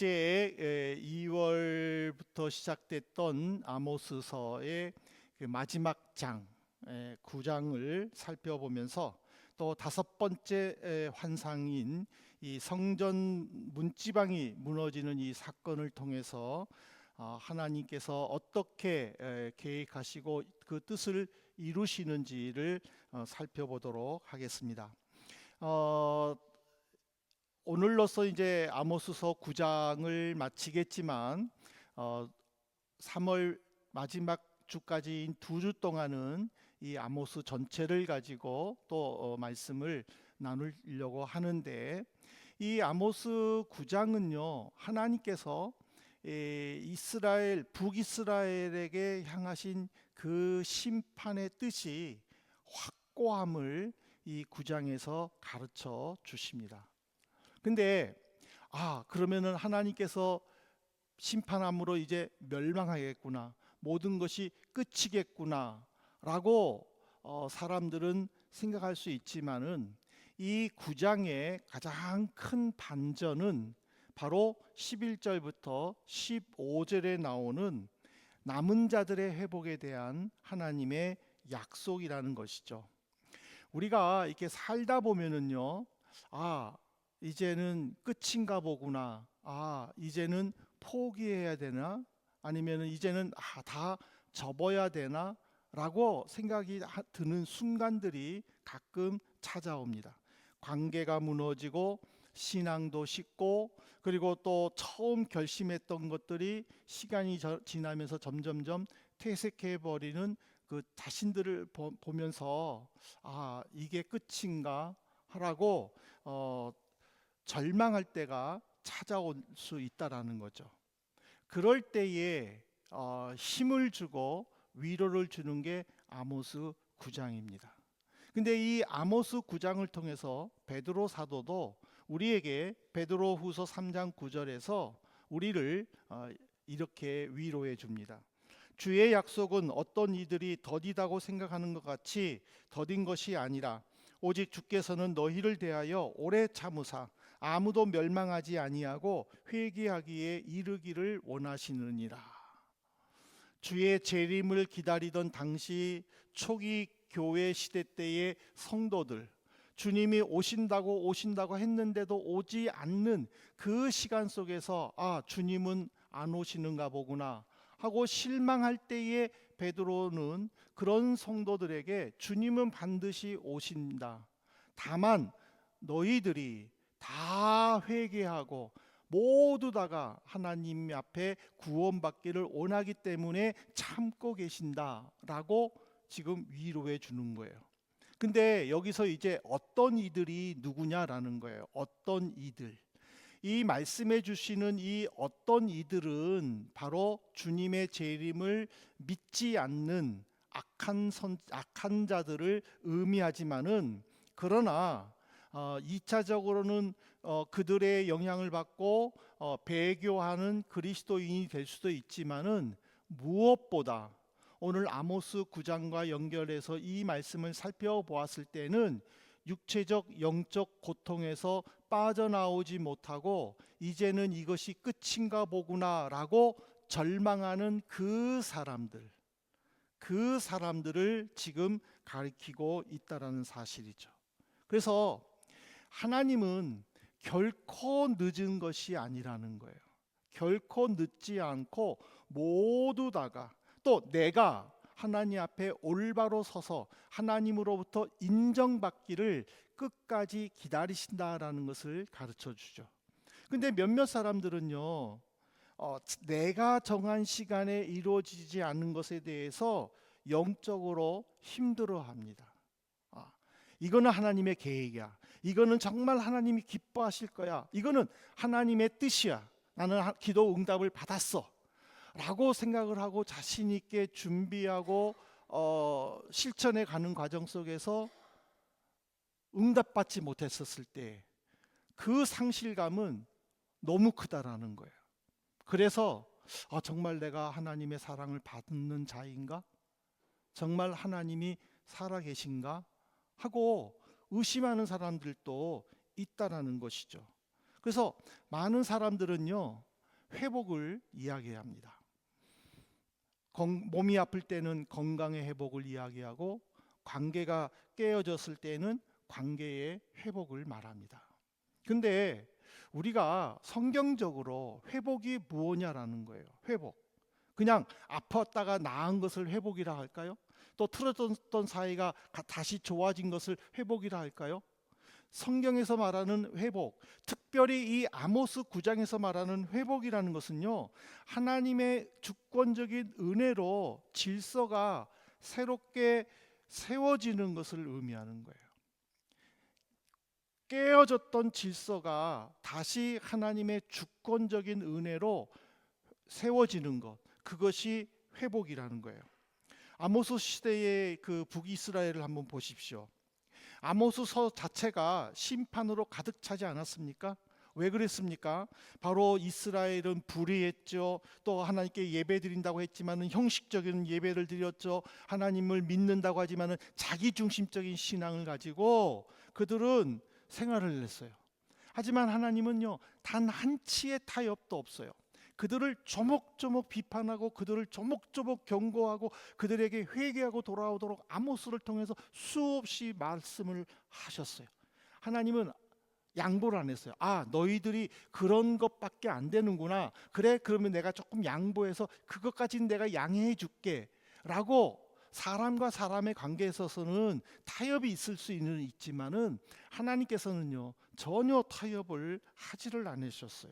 어제 2월부터 시작됐던 아모스서의 그 마지막 장 9장을 살펴보면서 또 다섯 번째 환상인 이 성전 문지방이 무너지는 이 사건을 통해서 하나님께서 어떻게 계획하시고 그 뜻을 이루시는지를 살펴보도록 하겠습니다. 오늘로서 이제 아모스서 9장을 마치겠지만 3월 마지막 주까지인 2주 동안은 이 아모스 전체를 가지고 또 말씀을 나누려고 하는데, 이 아모스 9장은요 하나님께서 이스라엘 북이스라엘에게 향하신 그 심판의 뜻이 확고함을 이 9장에서 가르쳐 주십니다. 근데 그러면은 하나님께서 심판함으로 이제 멸망하겠구나, 모든 것이 끝이겠구나 라고 사람들은 생각할 수 있지만은, 이 9장의 가장 큰 반전은 바로 11절부터 15절에 나오는 남은 자들의 회복에 대한 하나님의 약속이라는 것이죠. 우리가 이렇게 살다 보면은요, 이제는 끝인가 보구나, 이제는 포기해야 되나, 아니면 이제는 다 접어야 되나 라고 생각이 드는 순간들이 가끔 찾아옵니다. 관계가 무너지고 신앙도 식고, 그리고 또 처음 결심했던 것들이 시간이 지나면서 점점점 퇴색해 버리는 그 자신들을 보면서 이게 끝인가 하라고 절망할 때가 찾아올 수 있다라는 거죠. 그럴 때에 힘을 주고 위로를 주는 게 아모스 9장입니다. 근데 이 아모스 9장을 통해서 베드로 사도도 우리에게 베드로후서 3장 9절에서 우리를 이렇게 위로해 줍니다. 주의 약속은 어떤 이들이 더디다고 생각하는 것 같이 더딘 것이 아니라 오직 주께서는 너희를 대하여 오래 참으사 아무도 멸망하지 아니하고 회개하기에 이르기를 원하시느니라. 주의 재림을 기다리던 당시 초기 교회 시대 때의 성도들, 주님이 오신다고 했는데도 오지 않는 그 시간 속에서 주님은 안 오시는가 보구나 하고 실망할 때에 베드로는 그런 성도들에게 주님은 반드시 오신다, 다만 너희들이 다 회개하고 모두 다가 하나님 앞에 구원받기를 원하기 때문에 참고 계신다라고 지금 위로해 주는 거예요. 근데 여기서 이제 어떤 이들이 누구냐라는 거예요. 어떤 이들. 이 말씀해 주시는 이 어떤 이들은 바로 주님의 재림을 믿지 않는 악한 자들을 의미하지만은, 그러나 2차적으로는 그들의 영향을 받고 배교하는 그리스도인이 될 수도 있지만은, 무엇보다 오늘 아모스 9장과 연결해서 이 말씀을 살펴보았을 때는 육체적 영적 고통에서 빠져나오지 못하고 이제는 이것이 끝인가 보구나 라고 절망하는 그 사람들을 지금 가리키고 있다라는 사실이죠. 그래서 하나님은 결코 늦은 것이 아니라는 거예요. 결코 늦지 않고 모두 다가, 또 내가 하나님 앞에 올바로 서서 하나님으로부터 인정받기를 끝까지 기다리신다라는 것을 가르쳐 주죠. 근데 몇몇 사람들은요, 내가 정한 시간에 이루어지지 않는 것에 대해서 영적으로 힘들어합니다. 이거는 하나님의 계획이야, 이거는 정말 하나님이 기뻐하실 거야, 이거는 하나님의 뜻이야, 나는 기도 응답을 받았어 라고 생각을 하고 자신 있게 준비하고 실천해 가는 과정 속에서 응답받지 못했었을 때 그 상실감은 너무 크다라는 거예요. 그래서 정말 내가 하나님의 사랑을 받는 자인가? 정말 하나님이 살아계신가? 하고 의심하는 사람들도 있다라는 것이죠. 그래서 많은 사람들은요, 회복을 이야기합니다. 몸이 아플 때는 건강의 회복을 이야기하고 관계가 깨어졌을 때는 관계의 회복을 말합니다. 근데 우리가 성경적으로 회복이 무엇냐라는 거예요. 회복. 그냥 아팠다가 나은 것을 회복이라 할까요? 또 틀어졌던 사이가 다시 좋아진 것을 회복이라 할까요? 성경에서 말하는 회복, 특별히 이 아모스 9장에서 말하는 회복이라는 것은요, 하나님의 주권적인 은혜로 질서가 새롭게 세워지는 것을 의미하는 거예요. 깨어졌던 질서가 다시 하나님의 주권적인 은혜로 세워지는 것, 그것이 회복이라는 거예요. 아모스 시대의 그 북이스라엘을 한번 보십시오. 아모스서 자체가 심판으로 가득 차지 않았습니까? 왜 그랬습니까? 바로 이스라엘은 불의했죠. 또 하나님께 예배드린다고 했지만은 형식적인 예배를 드렸죠. 하나님을 믿는다고 하지만은 자기중심적인 신앙을 가지고 그들은 생활을 했어요. 하지만 하나님은요, 단 한 치의 타협도 없어요. 그들을 조목조목 비판하고 그들을 조목조목 경고하고 그들에게 회개하고 돌아오도록 아모스를 통해서 수없이 말씀을 하셨어요. 하나님은 양보를 안 했어요. 아, 너희들이 그런 것밖에 안 되는구나. 그래, 그러면 내가 조금 양보해서 그것까지는 내가 양해해 줄게 라고. 사람과 사람의 관계에 있어서는 타협이 있을 수 있지만은 하나님께서는요, 전혀 타협을 하지를 않으셨어요.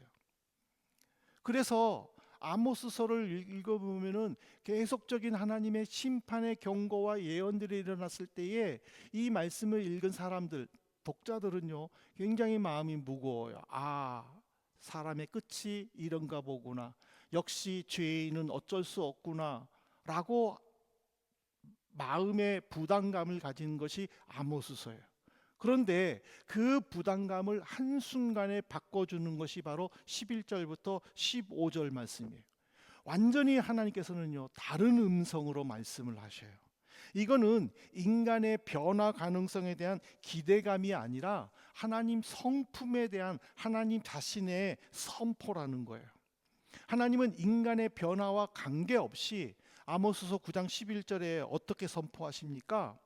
그래서 아모스서를 읽어보면은 계속적인 하나님의 심판의 경고와 예언들이 일어났을 때에 이 말씀을 읽은 사람들, 독자들은요, 굉장히 마음이 무거워요. 아, 사람의 끝이 이런가 보구나. 역시 죄인은 어쩔 수 없구나 라고 마음의 부담감을 가진 것이 아모스서예요. 그런데 그 부담감을 한순간에 바꿔주는 것이 바로 11절부터 15절 말씀이에요. 완전히 하나님께서는요, 다른 음성으로 말씀을 하셔요. 이거는 인간의 변화 가능성에 대한 기대감이 아니라 하나님 성품에 대한 하나님 자신의 선포라는 거예요. 하나님은 인간의 변화와 관계없이 아모스서 9장 11절에 어떻게 선포하십니까?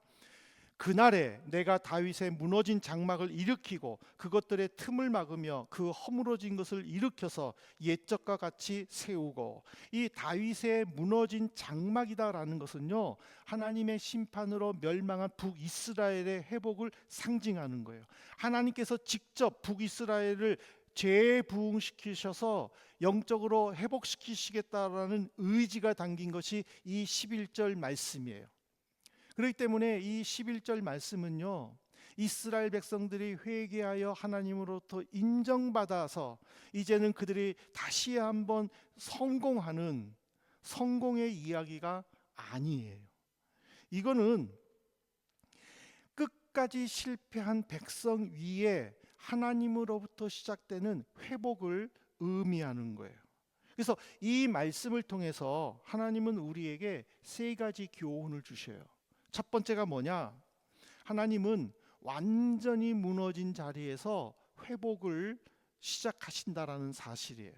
그날에 내가 다윗의 무너진 장막을 일으키고 그것들의 틈을 막으며 그 허물어진 것을 일으켜서 옛적과 같이 세우고. 이 다윗의 무너진 장막이다라는 것은요, 하나님의 심판으로 멸망한 북이스라엘의 회복을 상징하는 거예요. 하나님께서 직접 북이스라엘을 재부흥시키셔서 영적으로 회복시키시겠다라는 의지가 담긴 것이 이 11절 말씀이에요. 그렇기 때문에 이 11절 말씀은요, 이스라엘 백성들이 회개하여 하나님으로부터 인정받아서 이제는 그들이 다시 한번 성공하는 성공의 이야기가 아니에요. 이거는 끝까지 실패한 백성 위에 하나님으로부터 시작되는 회복을 의미하는 거예요. 그래서 이 말씀을 통해서 하나님은 우리에게 세 가지 교훈을 주셔요. 첫 번째가 뭐냐? 하나님은 완전히 무너진 자리에서 회복을 시작하신다라는 사실이에요.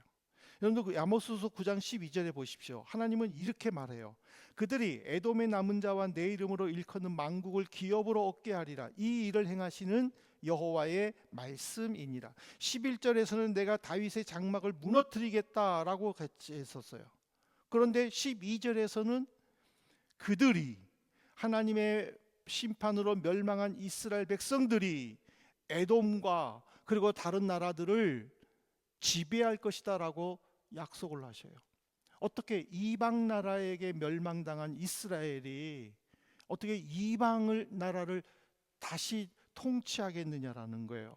여러분들 아모스서 9장 12절에 보십시오. 하나님은 이렇게 말해요. 그들이 에돔의 남은 자와 내 이름으로 일컫는 만국을 기업으로 얻게 하리라. 이 일을 행하시는 여호와의 말씀이니라. 11절에서는 내가 다윗의 장막을 무너뜨리겠다라고 같이 했었어요. 그런데 12절에서는 그들이, 하나님의 심판으로 멸망한 이스라엘 백성들이 에돔과 그리고 다른 나라들을 지배할 것이다라고 약속을 하셔요. 어떻게 이방 나라에게 멸망당한 이스라엘이 어떻게 이방 나라를 다시 통치하겠느냐라는 거예요.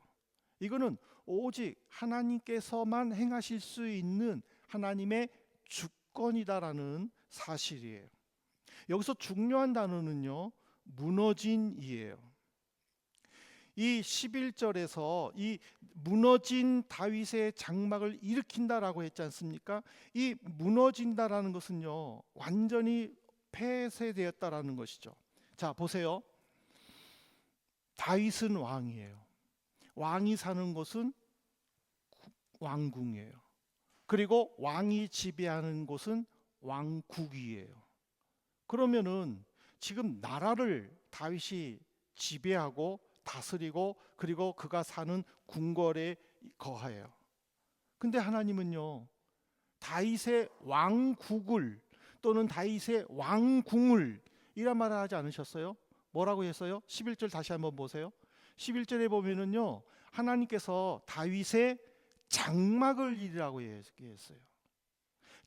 이거는 오직 하나님께서만 행하실 수 있는 하나님의 주권이다라는 사실이에요. 여기서 중요한 단어는요, 무너진이에요. 이 11절에서 이 무너진 다윗의 장막을 일으킨다라고 했지 않습니까? 이 무너진다라는 것은요, 완전히 폐쇄되었다라는 것이죠. 자, 보세요. 다윗은 왕이에요. 왕이 사는 곳은 왕궁이에요. 그리고 왕이 지배하는 곳은 왕국이에요. 그러면은 지금 나라를 다윗이 지배하고 다스리고 그리고 그가 사는 궁궐에 거하여요. 근데 하나님은요, 다윗의 왕국을 또는 다윗의 왕궁을 이란 말을 하지 않으셨어요? 뭐라고 했어요? 11절 다시 한번 보세요. 11절에 보면은요, 하나님께서 다윗의 장막을 이루라고 얘기했어요.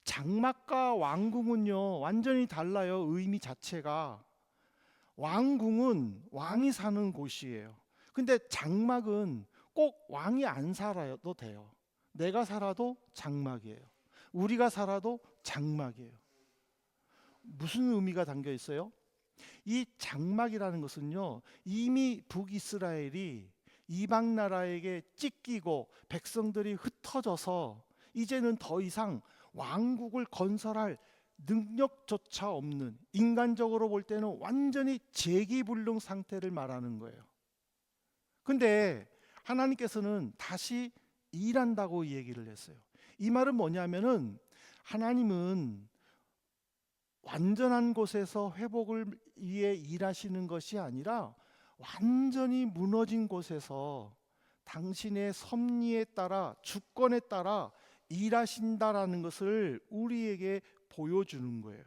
장막과 왕궁은요 완전히 달라요. 의미 자체가. 왕궁은 왕이 사는 곳이에요. 근데 장막은 꼭 왕이 안 살아도 돼요. 내가 살아도 장막이에요. 우리가 살아도 장막이에요. 무슨 의미가 담겨 있어요? 이 장막이라는 것은요, 이미 북이스라엘이 이방 나라에게 찢기고 백성들이 흩어져서 이제는 더 이상 왕국을 건설할 능력조차 없는, 인간적으로 볼 때는 완전히 재기불능 상태를 말하는 거예요. 근데 하나님께서는 다시 일한다고 얘기를 했어요. 이 말은 뭐냐면은, 하나님은 완전한 곳에서 회복을 위해 일하시는 것이 아니라 완전히 무너진 곳에서 당신의 섭리에 따라, 주권에 따라 일하신다라는 것을 우리에게 보여주는 거예요.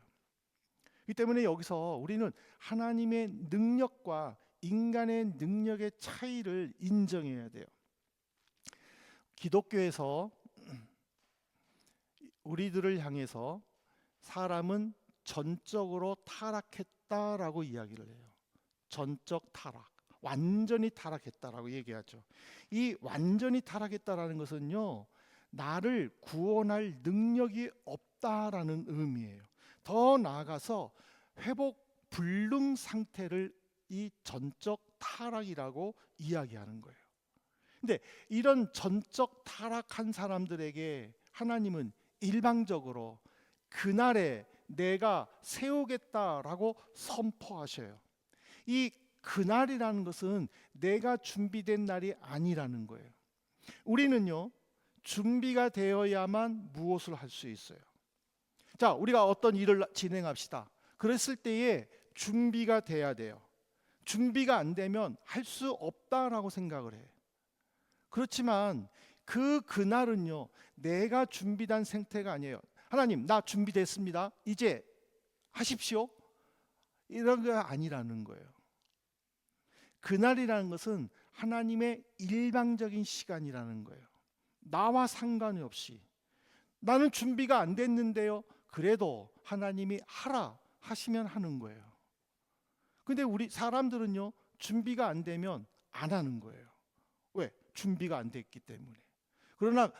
이 때문에 여기서 우리는 하나님의 능력과 인간의 능력의 차이를 인정해야 돼요. 기독교에서 우리들을 향해서 사람은 전적으로 타락했다라고 이야기를 해요. 전적 타락, 완전히 타락했다라고 얘기하죠. 이 완전히 타락했다라는 것은요, 나를 구원할 능력이 없다라는 의미예요. 더 나아가서 회복 불능 상태를 이 전적 타락이라고 이야기하는 거예요. 근데 이런 전적 타락한 사람들에게 하나님은 일방적으로 그날에 내가 세우겠다라고 선포하셔요. 이 그날이라는 것은 내가 준비된 날이 아니라는 거예요. 우리는요, 준비가 되어야만 무엇을 할 수 있어요. 자, 우리가 어떤 일을 진행합시다. 그랬을 때에 준비가 돼야 돼요. 준비가 안 되면 할 수 없다라고 생각을 해. 그렇지만 그날은요, 내가 준비된 상태가 아니에요. 하나님, 나 준비됐습니다. 이제 하십시오. 이런 게 아니라는 거예요. 그날이라는 것은 하나님의 일방적인 시간이라는 거예요. 나와 상관이 없이. 나는 준비가 안 됐는데요. 그래도 하나님이 하라 하시면 하는 거예요. 근데 우리 사람들은요, 준비가 안 되면 안 하는 거예요. 왜? 준비가 안 됐기 때문에. 그러나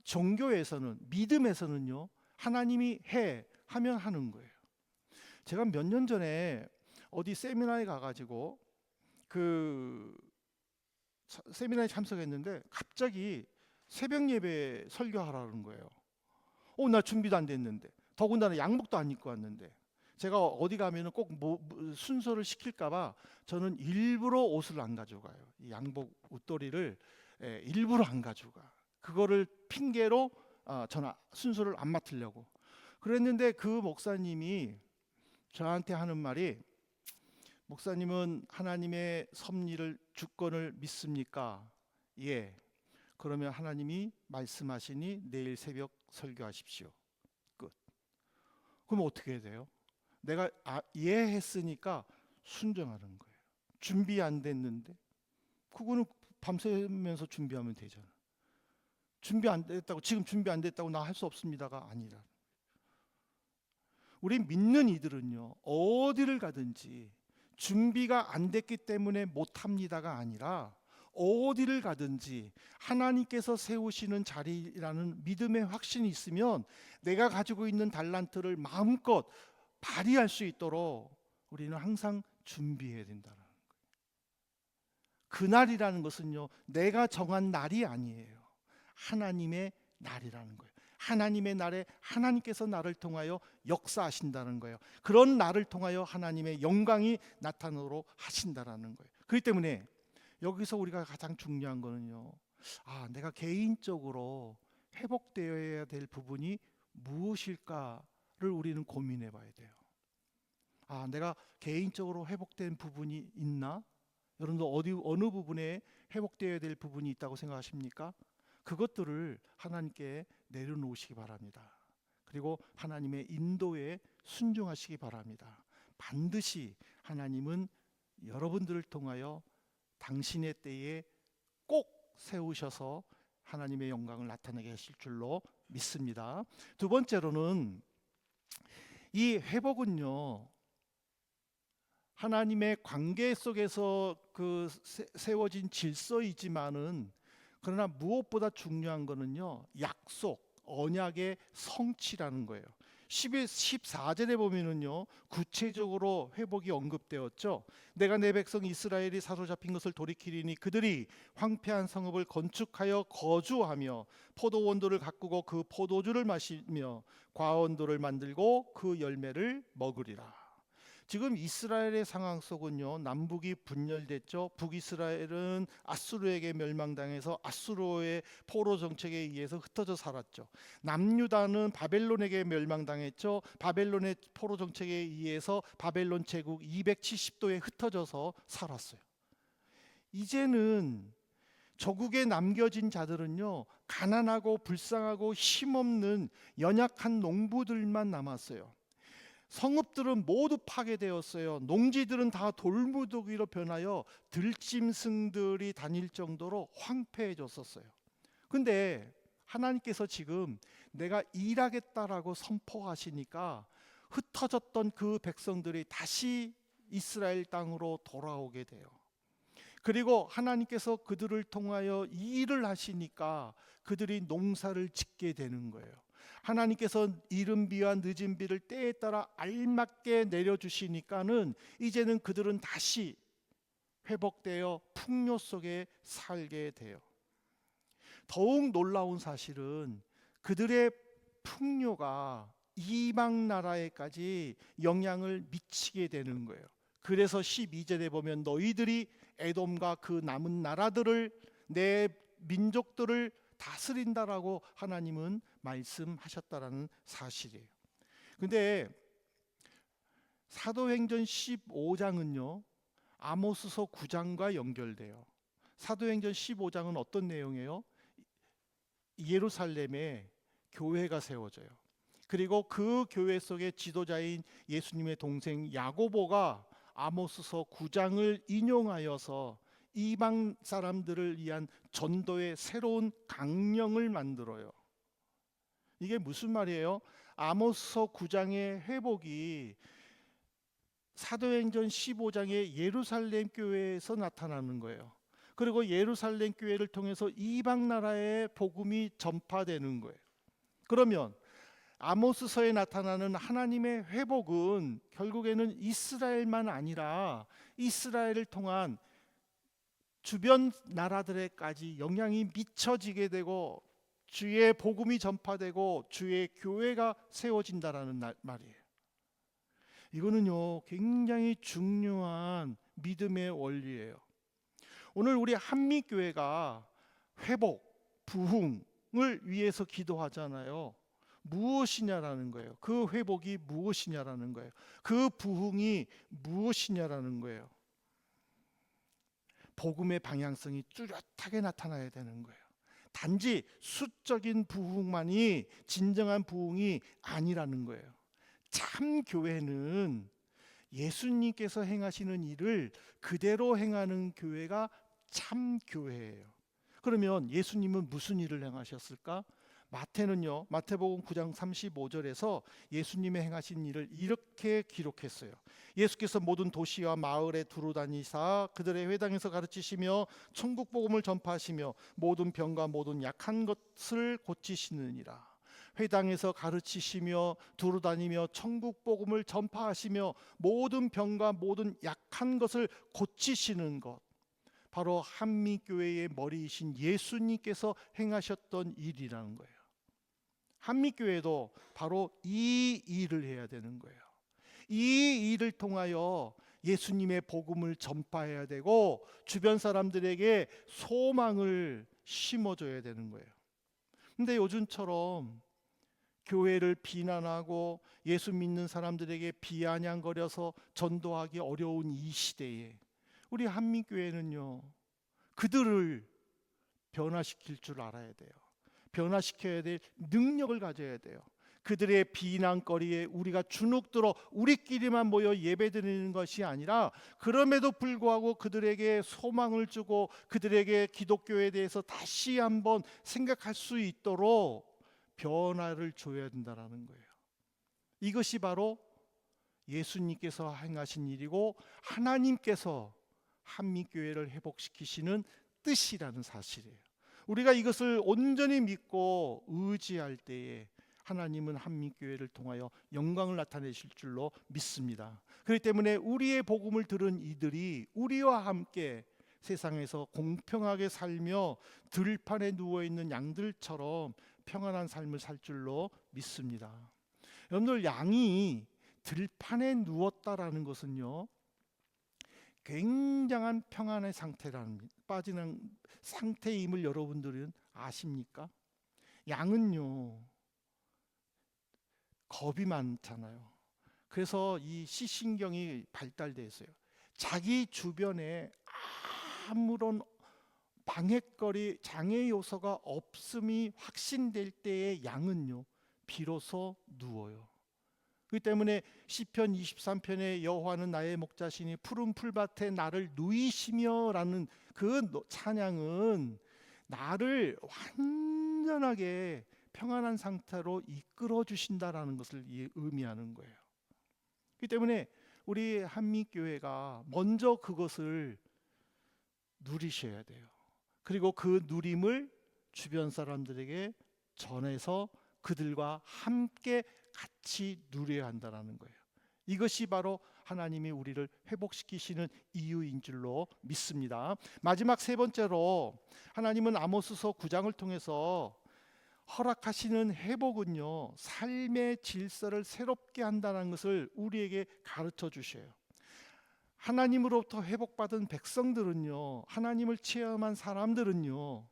종교에서는, 믿음에서는요, 하나님이 해 하면 하는 거예요. 제가 몇 년 전에 어디 세미나에 가가지고 그 세미나에 참석했는데 갑자기 새벽 예배 설교하라는 거예요. 나 준비도 안 됐는데, 더군다나 양복도 안 입고 왔는데, 제가 어디 가면은 꼭 순서를 시킬까봐 저는 일부러 옷을 안 가져가요. 이 양복 옷도리를 일부러 안 가져가. 그거를 핑계로 저는 순서를 안 맡으려고. 그랬는데 그 목사님이 저한테 하는 말이, 목사님은 하나님의 섭리를, 주권을 믿습니까? 예. 그러면 하나님이 말씀하시니 내일 새벽 설교하십시오. 끝. 그럼 어떻게 해야 돼요? 내가 이해했으니까 순종하는 거예요. 준비 안 됐는데 그거는 밤새면서 준비하면 되잖아. 준비 안 됐다고, 지금 준비 안 됐다고 나 할 수 없습니다가 아니라, 우리 믿는 이들은요, 어디를 가든지 준비가 안 됐기 때문에 못합니다가 아니라 어디를 가든지 하나님께서 세우시는 자리라는 믿음의 확신이 있으면 내가 가지고 있는 달란트를 마음껏 발휘할 수 있도록 우리는 항상 준비해야 된다는 거예요. 그날이라는 것은요, 내가 정한 날이 아니에요. 하나님의 날이라는 거예요. 하나님의 날에 하나님께서 나를 통하여 역사하신다는 거예요. 그런 나를 통하여 하나님의 영광이 나타나도록 하신다라는 거예요. 그렇기 때문에 여기서 우리가 가장 중요한 거는요, 내가 개인적으로 회복되어야 될 부분이 무엇일까를 우리는 고민해 봐야 돼요. 내가 개인적으로 회복된 부분이 있나? 여러분도 어느 부분에 회복되어야 될 부분이 있다고 생각하십니까? 그것들을 하나님께 내려놓으시기 바랍니다. 그리고 하나님의 인도에 순종하시기 바랍니다. 반드시 하나님은 여러분들을 통하여 당신의 때에 꼭 세우셔서 하나님의 영광을 나타내게 하실 줄로 믿습니다. 두 번째로는 이 회복은요, 하나님의 관계 속에서 세워진 질서이지만은, 그러나 무엇보다 중요한 거는요, 약속, 언약의 성취라는 거예요. 14절에 보면은요, 구체적으로 회복이 언급되었죠. 내가 내 백성 이스라엘이 사로잡힌 것을 돌이키리니 그들이 황폐한 성읍을 건축하여 거주하며 포도원도를 가꾸고 그 포도주를 마시며 과원도를 만들고 그 열매를 먹으리라. 지금 이스라엘의 상황 속은요, 남북이 분열됐죠. 북이스라엘은 아수르에게 멸망당해서 아수르의 포로 정책에 의해서 흩어져 살았죠. 남유다는 바벨론에게 멸망당했죠. 바벨론의 포로 정책에 의해서 바벨론 제국 270도에 흩어져서 살았어요. 이제는 저국에 남겨진 자들은요, 가난하고 불쌍하고 힘없는 연약한 농부들만 남았어요. 성읍들은 모두 파괴되었어요. 농지들은 다 돌무더기로 변하여 들짐승들이 다닐 정도로 황폐해졌었어요. 근데 하나님께서 지금 내가 일하겠다라고 선포하시니까 흩어졌던 그 백성들이 다시 이스라엘 땅으로 돌아오게 돼요. 그리고 하나님께서 그들을 통하여 일을 하시니까 그들이 농사를 짓게 되는 거예요. 하나님께서 이른 비와 늦은 비를 때에 따라 알맞게 내려주시니까는 이제는 그들은 다시 회복되어 풍요 속에 살게 돼요. 더욱 놀라운 사실은 그들의 풍요가 이방 나라에까지 영향을 미치게 되는 거예요. 그래서 12절에 보면 너희들이 에돔과 그 남은 나라들을, 내 민족들을 다스린다라고 하나님은 말씀하셨다라는 사실이에요. 근데 사도행전 15장은요, 아모스서 9장과 연결돼요. 사도행전 15장은 어떤 내용이에요? 예루살렘에 교회가 세워져요. 그리고 그 교회 속에 지도자인 예수님의 동생 야고보가 아모스서 9장을 인용하여서 이방 사람들을 위한 전도의 새로운 강령을 만들어요. 이게 무슨 말이에요? 아모스서 9장의 회복이 사도행전 15장의 예루살렘 교회에서 나타나는 거예요. 그리고 예루살렘 교회를 통해서 이방 나라의 복음이 전파되는 거예요. 그러면 아모스서에 나타나는 하나님의 회복은 결국에는 이스라엘만 아니라 이스라엘을 통한 주변 나라들에까지 영향이 미쳐지게 되고 주의 복음이 전파되고 주의 교회가 세워진다라는 말이에요. 이거는요, 굉장히 중요한 믿음의 원리예요. 오늘 우리 한미교회가 회복, 부흥을 위해서 기도하잖아요. 무엇이냐라는 거예요. 그 회복이 무엇이냐라는 거예요. 그 부흥이 무엇이냐라는 거예요. 복음의 방향성이 뚜렷하게 나타나야 되는 거예요. 단지 수적인 부흥만이 진정한 부흥이 아니라는 거예요. 참 교회는 예수님께서 행하시는 일을 그대로 행하는 교회가 참 교회예요. 그러면 예수님은 무슨 일을 행하셨을까? 마태는요, 마태복음 9장 35절에서 예수님의 행하신 일을 이렇게 기록했어요. 예수께서 모든 도시와 마을에 두루 다니사 그들의 회당에서 가르치시며 천국 복음을 전파하시며 모든 병과 모든 약한 것을 고치시느니라. 회당에서 가르치시며 두루 다니며 천국 복음을 전파하시며 모든 병과 모든 약한 것을 고치시는 것, 바로 한미교회의 머리이신 예수님께서 행하셨던 일이라는 거예요. 한미교회도 바로 이 일을 해야 되는 거예요. 이 일을 통하여 예수님의 복음을 전파해야 되고 주변 사람들에게 소망을 심어줘야 되는 거예요. 근데 요즘처럼 교회를 비난하고 예수 믿는 사람들에게 비아냥거려서 전도하기 어려운 이 시대에 우리 한민교회는요, 그들을 변화시킬 줄 알아야 돼요. 변화시켜야 될 능력을 가져야 돼요. 그들의 비난거리에 우리가 주눅들어 우리끼리만 모여 예배드리는 것이 아니라, 그럼에도 불구하고 그들에게 소망을 주고 그들에게 기독교에 대해서 다시 한번 생각할 수 있도록 변화를 줘야 된다는 거예요. 이것이 바로 예수님께서 행하신 일이고 하나님께서 한민교회를 회복시키시는 뜻이라는 사실이에요. 우리가 이것을 온전히 믿고 의지할 때에 하나님은 한민교회를 통하여 영광을 나타내실 줄로 믿습니다. 그렇기 때문에 우리의 복음을 들은 이들이 우리와 함께 세상에서 공평하게 살며 들판에 누워있는 양들처럼 평안한 삶을 살 줄로 믿습니다. 여러분들, 양이 들판에 누웠다라는 것은요, 굉장한 평안의 빠지는 상태임을 여러분들은 아십니까? 양은요, 겁이 많잖아요. 그래서 이 시신경이 발달되어 있어요. 자기 주변에 아무런 방해거리, 장애 요소가 없음이 확신될 때의 양은요, 비로소 누워요. 그렇기 때문에 시편 23편의 여호와는 나의 목자시니 푸른 풀밭에 나를 누이시며 라는 그 찬양은 나를 완전하게 평안한 상태로 이끌어 주신다라는 것을 의미하는 거예요. 그렇기 때문에 우리 한민교회가 먼저 그것을 누리셔야 돼요. 그리고 그 누림을 주변 사람들에게 전해서 그들과 함께 같이 누려야 한다는 거예요. 이것이 바로 하나님이 우리를 회복시키시는 이유인 줄로 믿습니다. 마지막 세 번째로, 하나님은 아모스서 9장을 통해서 허락하시는 회복은요, 삶의 질서를 새롭게 한다는 것을 우리에게 가르쳐 주셔요. 하나님으로부터 회복받은 백성들은요, 하나님을 체험한 사람들은요,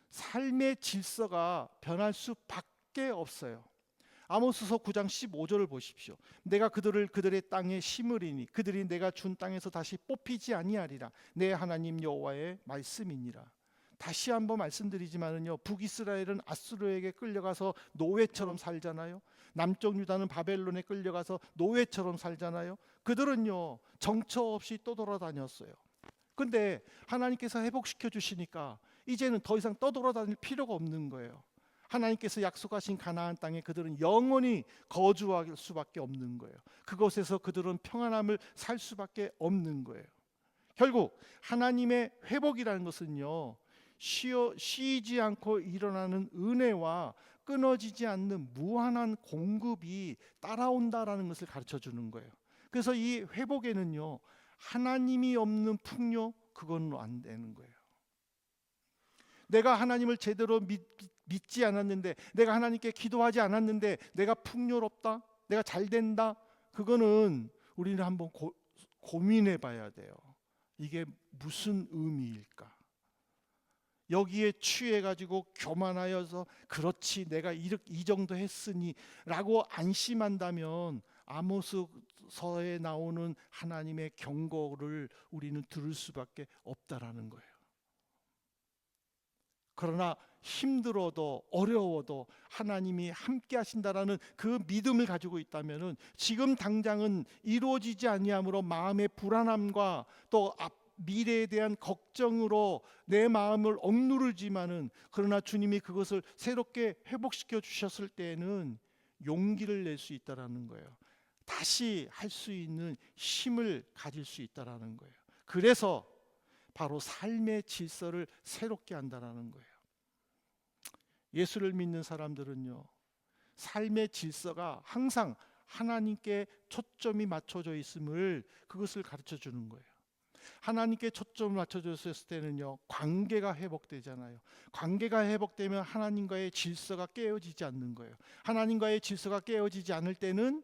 삶의 질서가 변할 수밖에 없어요. 아모스서 9장 15절을 보십시오. 내가 그들을 그들의 땅에 심으리니 그들이 내가 준 땅에서 다시 뽑히지 아니하리라. 내 하나님 여호와의 말씀이니라. 다시 한번 말씀드리지만은요, 북이스라엘은 아수르에게 끌려가서 노예처럼 살잖아요. 남쪽 유다는 바벨론에 끌려가서 노예처럼 살잖아요. 그들은요, 정처 없이 떠돌아다녔어요. 근데 하나님께서 회복시켜 주시니까 이제는 더 이상 떠돌아다닐 필요가 없는 거예요. 하나님께서 약속하신 가나안 땅에 그들은 영원히 거주할 수밖에 없는 거예요. 그곳에서 그들은 평안함을 살 수밖에 없는 거예요. 결국 하나님의 회복이라는 것은요, 쉬지 않고 일어나는 은혜와 끊어지지 않는 무한한 공급이 따라온다라는 것을 가르쳐 주는 거예요. 그래서 이 회복에는요, 하나님이 없는 풍요, 그건 안 되는 거예요. 내가 하나님을 제대로 믿지 않았는데, 내가 하나님께 기도하지 않았는데 내가 풍요롭다, 내가 잘 된다, 그거는 우리는 한번 고민해 봐야 돼요. 이게 무슨 의미일까? 여기에 취해가지고 교만하여서 그렇지 내가 이 정도 했으니 라고 안심한다면 아모스서에 나오는 하나님의 경고를 우리는 들을 수밖에 없다라는 거예요. 그러나 힘들어도 어려워도 하나님이 함께 하신다라는 그 믿음을 가지고 있다면은 지금 당장은 이루어지지 아니함으로 마음의 불안함과 또 미래에 대한 걱정으로 내 마음을 억누르지만은, 그러나 주님이 그것을 새롭게 회복시켜 주셨을 때에는 용기를 낼 수 있다라는 거예요. 다시 할 수 있는 힘을 가질 수 있다라는 거예요. 그래서 바로 삶의 질서를 새롭게 한다라는 거예요. 예수를 믿는 사람들은요, 삶의 질서가 항상 하나님께 초점이 맞춰져 있음을, 그것을 가르쳐 주는 거예요. 하나님께 초점을 맞춰줬을 때는요, 관계가 회복되잖아요. 관계가 회복되면 하나님과의 질서가 깨어지지 않는 거예요. 하나님과의 질서가 깨어지지 않을 때는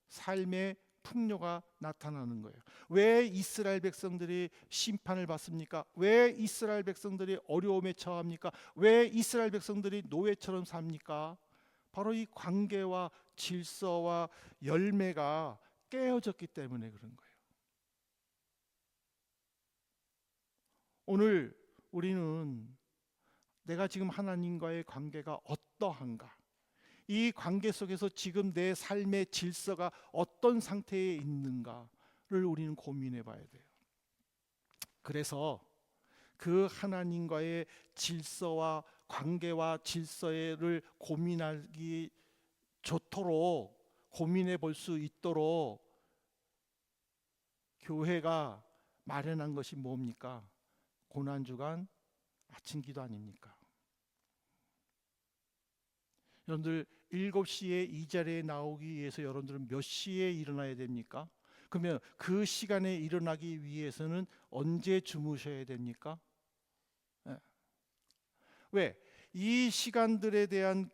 삶의 풍요가 나타나는 거예요. 왜 이스라엘 백성들이 심판을 받습니까? 왜 이스라엘 백성들이 어려움에 처합니까? 왜 이스라엘 백성들이 노예처럼 삽니까? 바로 이 관계와 질서와 열매가 깨어졌기 때문에 그런 거예요. 오늘 우리는 내가 지금 하나님과의 관계가 어떠한가? 이 관계 속에서 지금 내 삶의 질서가 어떤 상태에 있는가를 우리는 고민해 봐야 돼요. 그래서 그 하나님과의 질서와 관계와 질서를 고민하기 좋도록 고민해 볼 수 있도록 교회가 마련한 것이 뭡니까? 고난주간 아침 기도 아닙니까? 여러분들 7시에 이 자리에 나오기 위해서 여러분들은 몇 시에 일어나야 됩니까? 그러면 그 시간에 일어나기 위해서는 언제 주무셔야 됩니까? 네. 왜? 이 시간들에 대한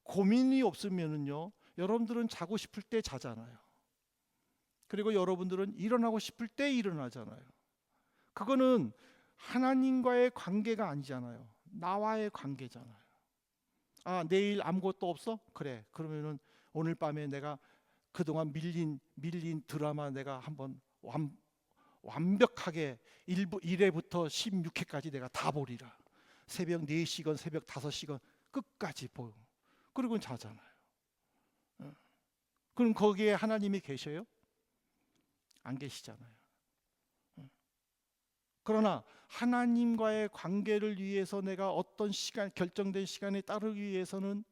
고민이 없으면은요, 여러분들은 자고 싶을 때 자잖아요. 그리고 여러분들은 일어나고 싶을 때 일어나잖아요. 그거는 하나님과의 관계가 아니잖아요. 나와의 관계잖아요. 아, 내일 아무것도 없어? 그래. 그러면은 오늘 밤에 내가 그동안 밀린 드라마 내가 한번 완벽하게 1회부터 16회까지 내가 다 보리라. 새벽 4시건 새벽 5시건 끝까지 보고 그리고 자잖아요. 그럼 거기에 하나님이 계셔요? 안 계시잖아요. 그러나 하나님과의 관계를 위해서 내가 어떤 시간, 결정된 시간에 따르기 위해서는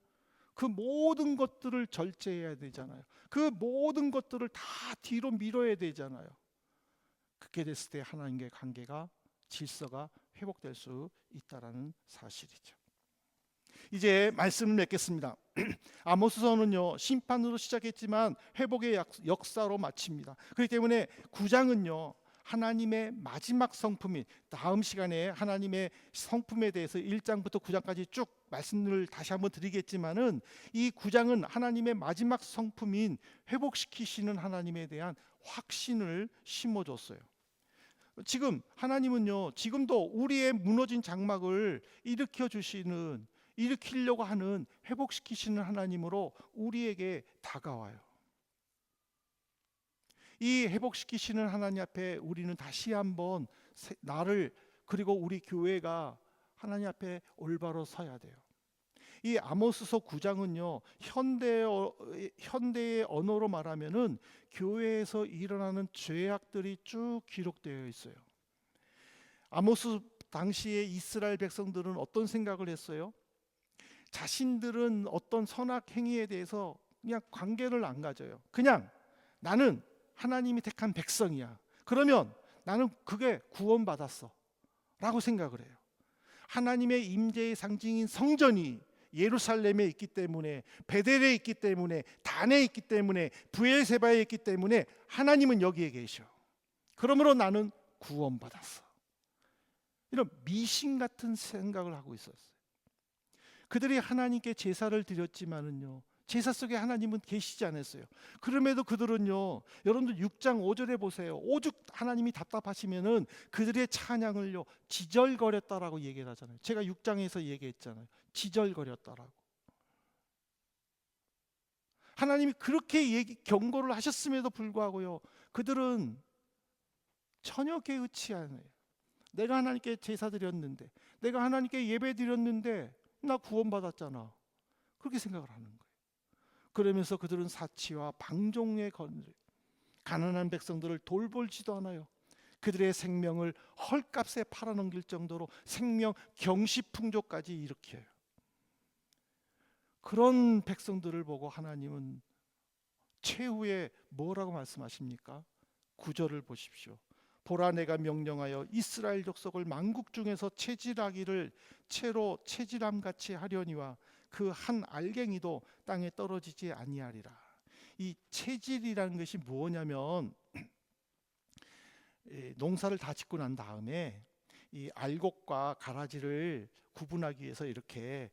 그 모든 것들을 절제해야 되잖아요. 그 모든 것들을 다 뒤로 밀어야 되잖아요. 그렇게 됐을 때 하나님과의 관계가, 질서가 회복될 수 있다라는 사실이죠. 이제 말씀을 맺겠습니다. 아모스서는요, 심판으로 시작했지만 회복의 역사로 마칩니다. 그렇기 때문에 9장은요 하나님의 마지막 성품인, 다음 시간에 하나님의 성품에 대해서 1장부터 9장까지 쭉 말씀을 다시 한번 드리겠지만은, 이 9장은 하나님의 마지막 성품인 회복시키시는 하나님에 대한 확신을 심어줬어요. 지금 하나님은요, 지금도 우리의 무너진 장막을 일으키려고 하는, 회복시키시는 하나님으로 우리에게 다가와요. 이 회복시키시는 하나님 앞에 우리는 다시 한번 나를, 그리고 우리 교회가 하나님 앞에 올바로 서야 돼요. 이 아모스서 9장은요 현대의 언어로 말하면은 교회에서 일어나는 죄악들이 쭉 기록되어 있어요. 아모스 당시에 이스라엘 백성들은 어떤 생각을 했어요? 자신들은 어떤 선악 행위에 대해서 그냥 관계를 안 가져요. 그냥 나는 하나님이 택한 백성이야. 그러면 나는 그게 구원받았어 라고 생각을 해요. 하나님의 임재의 상징인 성전이 예루살렘에 있기 때문에, 베델에 있기 때문에, 단에 있기 때문에, 브엘세바에 있기 때문에 하나님은 여기에 계셔. 그러므로 나는 구원받았어. 이런 미신 같은 생각을 하고 있었어요. 그들이 하나님께 제사를 드렸지만은요, 제사 속에 하나님은 계시지 않았어요. 그럼에도 그들은요, 여러분들 6장 5절에 보세요. 오죽 하나님이 답답하시면은 그들의 찬양을요 지절거렸다라고 얘기를 하잖아요. 제가 6장에서 얘기했잖아요. 지절거렸다라고. 하나님이 그렇게 경고를 하셨음에도 불구하고요, 그들은 전혀 개의치 않아요. 내가 하나님께 제사 드렸는데, 내가 하나님께 예배 드렸는데 나 구원받았잖아, 그렇게 생각을 하는 거예요. 그러면서 그들은 사치와 방종에 건드려 가난한 백성들을 돌보지도 않아요. 그들의 생명을 헐값에 팔아넘길 정도로 생명 경시풍조까지 일으켜요. 그런 백성들을 보고 하나님은 최후에 뭐라고 말씀하십니까? 9절을 보십시오. 보라, 내가 명령하여 이스라엘 족속을 만국 중에서 채질하기를 채로 채질함같이 하려니와 그 한 알갱이도 땅에 떨어지지 아니하리라. 이 채질이라는 것이 뭐냐면, 농사를 다 짓고 난 다음에 이 알곡과 가라지를 구분하기 위해서 이렇게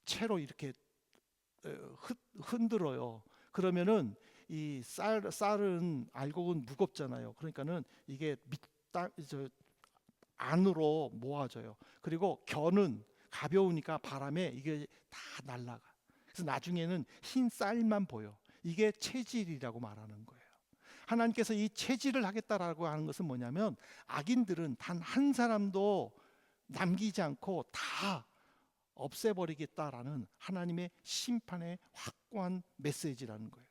채로 이렇게 흔들어요. 그러면은 이 쌀은 알고 보면 무겁잖아요. 그러니까는 이게 안으로 모아져요. 그리고 겨는 가벼우니까 바람에 이게 다 날아가. 그래서 나중에는 흰 쌀만 보여. 이게 체질이라고 말하는 거예요. 하나님께서 이 체질을 하겠다라고 하는 것은 뭐냐면 악인들은 단 한 사람도 남기지 않고 다 없애버리겠다라는 하나님의 심판의 확고한 메시지라는 거예요.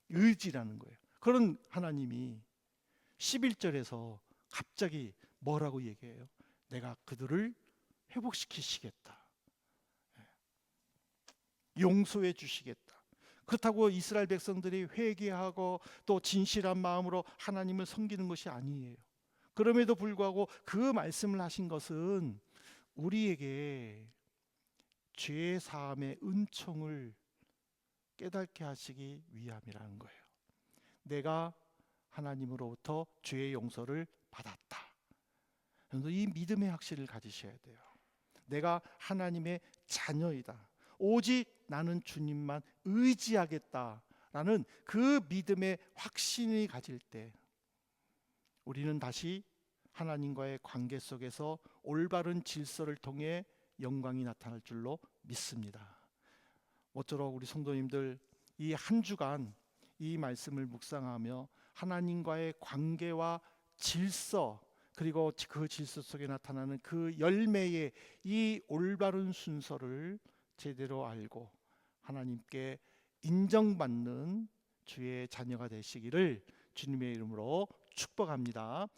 의지라는 거예요. 그런 하나님이 11절에서 갑자기 뭐라고 얘기해요? 내가 그들을 회복시키시겠다. 용서해 주시겠다. 그렇다고 이스라엘 백성들이 회개하고 또 진실한 마음으로 하나님을 섬기는 것이 아니에요. 그럼에도 불구하고 그 말씀을 하신 것은 우리에게 죄 사함의 은총을 깨닫게 하시기 위함이라는 거예요. 내가 하나님으로부터 죄의 용서를 받았다. 이 믿음의 확신을 가지셔야 돼요. 내가 하나님의 자녀이다. 오직 나는 주님만 의지하겠다라는 그 믿음의 확신이 가질 때 우리는 다시 하나님과의 관계 속에서 올바른 질서를 통해 영광이 나타날 줄로 믿습니다. 모쪼록 우리 성도님들 이 한 주간 이 말씀을 묵상하며 하나님과의 관계와 질서, 그리고 그 질서 속에 나타나는 그 열매의 이 올바른 순서를 제대로 알고 하나님께 인정받는 주의 자녀가 되시기를 주님의 이름으로 축복합니다.